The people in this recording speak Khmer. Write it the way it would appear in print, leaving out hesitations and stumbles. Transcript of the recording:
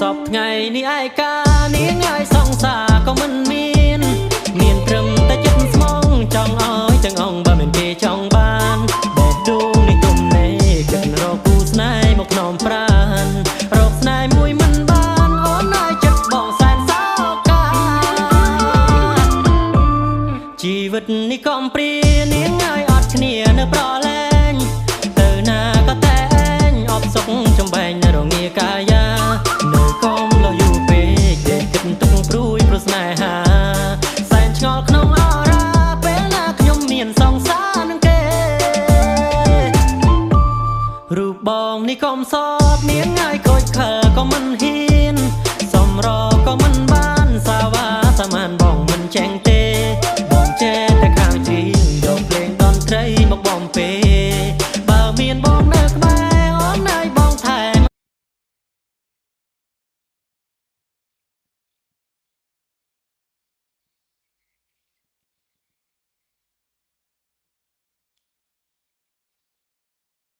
สอบไงนี่ไอ้กานี่ไงสองสาก็มันមានត្រឹមតែចិត្តស្មងចង់ឲ្យទាំងអង្គបើមិនគេចង់បានបេះដូងនេះទុំនេះគិតរកគូស្នេហ៍មកក្នុងប្រាណរកស្នេហ៍មួយមិនបានអូនឲ្យចិត្តបងសែនសោកាជីវិតនេះកំព្រានាងឲ្យអត់គ្នានៅប្រឡែងទៅណាក៏តែឯងអបសុកចំបែងនៅរងាកាយានៅកុំលោះយូរពេកដេកគិតទុកព្រួយព្រោះស្នេហាសែនឆ្ងល់ក្នុងអរាពេលណាខ្ញុំមានសង្សារនឹងគេរូបបងនេះកុំសតនាងឲ្យខូចខើក៏មិនហ៊ា